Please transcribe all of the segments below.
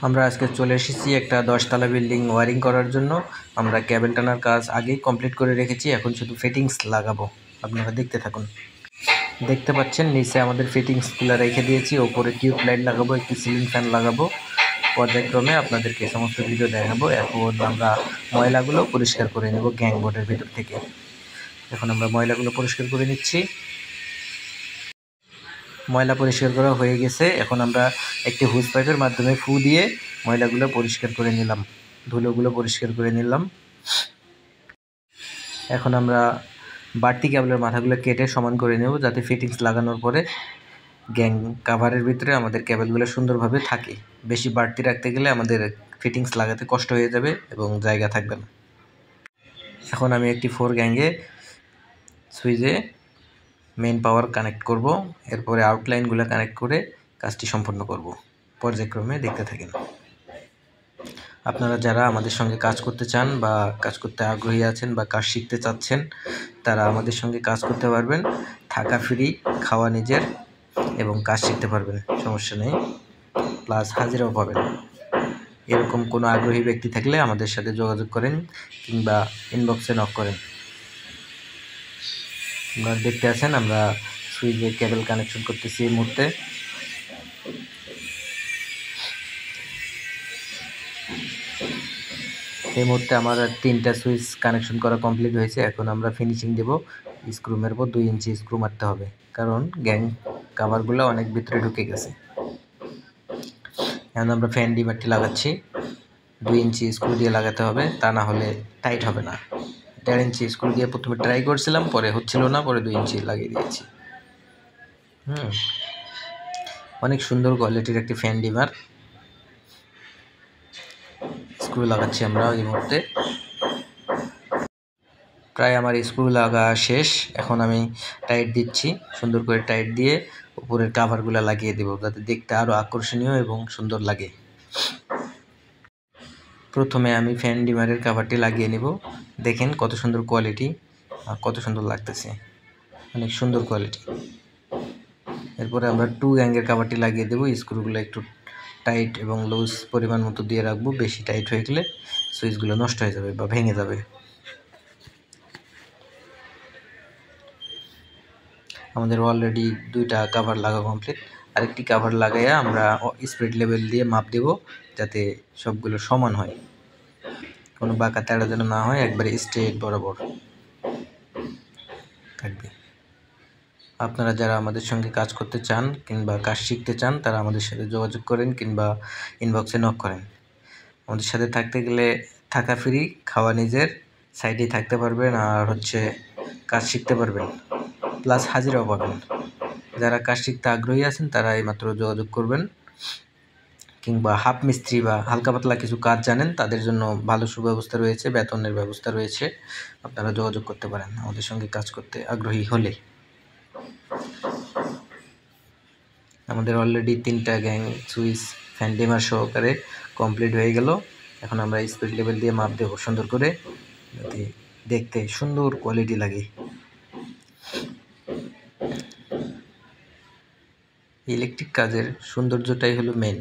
আমরা আজকে চলে এসেছি একটা 10 তলা বিল্ডিং ওয়্যারিং করার জন্য। আমরা কেবল টানার কাজ আগেই কমপ্লিট করে রেখেছি, এখন শুধু ফিটিংস লাগাবো। আপনারা দেখতে থাকুন। দেখতে পাচ্ছেন নিচে আমাদের ফিটিংসগুলো রেখে দিয়েছি, ওপরে টিউব লাইট লাগাবো, একটি সিলিং ফ্যান লাগাবো। পর্যায়ক্রমে আপনাদেরকে সমস্ত ভিডিও দেখাবো। এখন আমরা ময়লাগুলো পরিষ্কার করে নেব গ্যাং বোর্ডের ভিতর থেকে। এখন আমরা ময়লাগুলো পরিষ্কার করে নিচ্ছি। ময়লা পরিষ্কার করা হয়ে গেছে। এখন আমরা একটি হুজ পাইপের মাধ্যমে ফু দিয়ে ময়লাগুলো পরিষ্কার করে নিলাম, ধুলোগুলো পরিষ্কার করে নিলাম। এখন আমরা বাড়তি কেবলের মাথাগুলো কেটে সমান করে নেব, যাতে ফিটিংস লাগানোর পরে গ্যাং কাভারের ভিতরে আমাদের কেবলগুলো সুন্দরভাবে থাকে। বেশি বাড়তি রাখতে গেলে আমাদের ফিটিংস লাগাতে কষ্ট হয়ে যাবে এবং জায়গা থাকবে না। এখন আমি একটি 4 গ্যাংয়ে সুইচে মেইন পাওয়ার কানেক্ট করব, এরপরে আউটলাইনগুলো কানেক্ট করে কাজটি সম্পন্ন করব। পর্যায়ক্রমে দেখতে থাকেন। আপনারা যারা আমাদের সঙ্গে কাজ করতে চান বা কাজ করতে আগ্রহী আছেন বা কাজ শিখতে চাচ্ছেন, তারা আমাদের সঙ্গে কাজ করতে পারবেন। থাকা ফ্রি, খাওয়া নিজের এবং কাজ শিখতে পারবেন, সমস্যা নেই। প্লাস হাজিরাও পাবেন। এরকম কোনো আগ্রহী ব্যক্তি থাকলে আমাদের সাথে যোগাযোগ করেন কিংবা ইনবক্সে নক করেন। আপনারা দেখতে আছেন আমরা সুইচে কেবল কানেকশন করতেছি এই মুহূর্তে। এই মুহূর্তে আমার 3টা সুইচ কানেকশন করা কমপ্লিট হয়েছে। এখন আমরা ফিনিশিং দেব। স্ক্রু মারব, 2 ইঞ্চি স্ক্রু মারতে হবে, কারণ গ্যাং কাভারগুলো অনেক ভিতরে ঢুকে গেছে। এখন আমরা ফ্যান ডিমারটি লাগাচ্ছি। 2 ইঞ্চি স্ক্রু দিয়ে লাগাতে হবে, তা না হলে টাইট হবে না। 1.5 ইঞ্চি স্ক্রু দিয়ে প্রথমে ট্রাই করছিলাম, পরে হচ্ছিল না, পরে 2 ইঞ্চি লাগিয়ে দিয়েছি। অনেক সুন্দর কোয়ালিটির একটি ফ্যান ডিমার। স্ক্রু লাগাচ্ছি আমরা এই মুহূর্তে। প্রায় আমার স্ক্রু লাগা শেষ। এখন আমি টাইট দিচ্ছি, সুন্দর করে টাইট দিয়ে উপরের কাভারগুলো লাগিয়ে দেব, যাতে দেখতে আরও আকর্ষণীয় এবং সুন্দর লাগে। প্রথমে আমি ফ্যান ডিমারের কাভারটি লাগিয়ে নেব। দেখেন কত সুন্দর কোয়ালিটি, কত সুন্দর লাগতেছে, অনেক সুন্দর কোয়ালিটি। এরপরে আমরা 2 গ্যাংয়ের কাভারটি লাগিয়ে দেব। স্ক্রুগুলো একটু টাইট এবং লুজ পরিমাণ মতো দিয়ে রাখবো। বেশি টাইট হয়ে গেলে সুইচগুলো নষ্ট হয়ে যাবে বা ভেঙে যাবে। আমাদের অলরেডি 2টা কাভার লাগা কমপ্লিট। আরেকটি কাভার লাগাইয়া আমরা স্পিড লেভেল দিয়ে মাপ দেব, যাতে সবগুলো সমান হয়, কোনো বাঁকা তেড়া যেন না হয়, একবারে স্ট্রেট বরাবর থাকবে। আপনারা যারা আমাদের সঙ্গে কাজ করতে চান কিংবা কাজ শিখতে চান, তারা আমাদের সাথে যোগাযোগ করেন কিংবা ইনবক্সে নক করেন। আমাদের সাথে থাকতে গেলে থাকা ফ্রি, খাওয়া নিজের, সাইডেই থাকতে পারবেন, আর কাজ শিখতে পারবেন, প্লাস হাজিরাও পাবেন। যারা কাজ শিখতে আগ্রহী আছেন তারা এইমাত্র যোগাযোগ করবেন, কিংবা হাফ মিস্ত্রি বা হালকা পাতলা কিছু কাজ জানেন, তাদের জন্য ভালো সুব্যবস্থা রয়েছে, বেতনের ব্যবস্থা রয়েছে। আপনারা যোগাযোগ করতে পারেন আমাদের সঙ্গে কাজ করতে আগ্রহী হলে। আমাদের অলরেডি 3টা গ্যাং সুইচ ফ্যান ডিমার সহকারে কমপ্লিট হয়ে গেল। এখন আমরা স্পিড লেভেল দিয়ে মাপ দেব সুন্দর করে, যাতে দেখতে সুন্দর কোয়ালিটি লাগে। ইলেকট্রিক কাজের সৌন্দর্যটাই হলো মেন।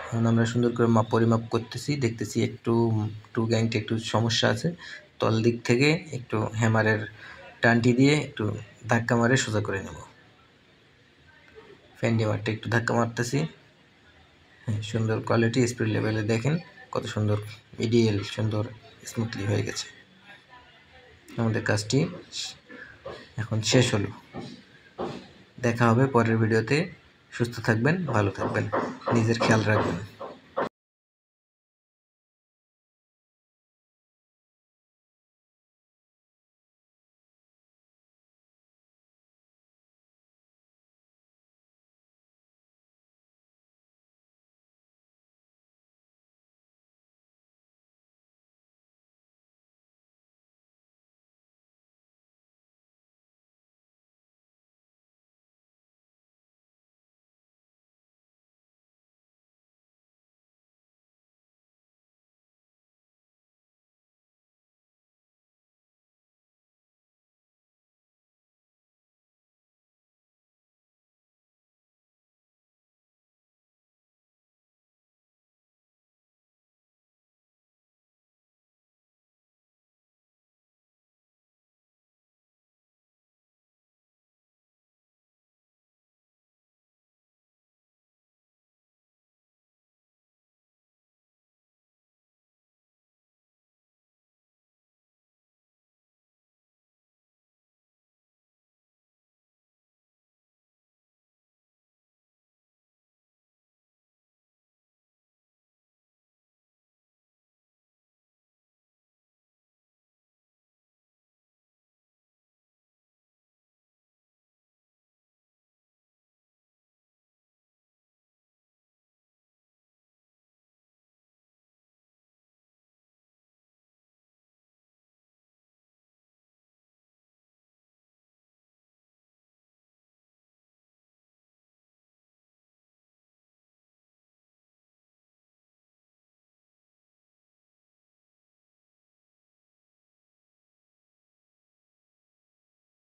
এখন আমরা সুন্দর করে পরিমাপ করতেছি, দেখতেছি একটু 2 গ্যাংটি একটু সমস্যা আছে। তল দিক থেকে একটু হ্যামারের টানটি দিয়ে একটু ধাক্কা মারে সোজা করে নেব। ফ্যান ডিমারটা একটু ধাক্কা মারতেছি। সুন্দর কোয়ালিটি, স্পিড লেভেলে দেখেন কত সুন্দর ইডিএল, সুন্দর স্মুথলি হয়ে গেছে। আমাদের কাজটি এখন শেষ হলো। দেখা হবে পরের ভিডিওতে। সুস্থ থাকবেন, ভালো থাকবেন, নিজের খেয়াল রাখবেন।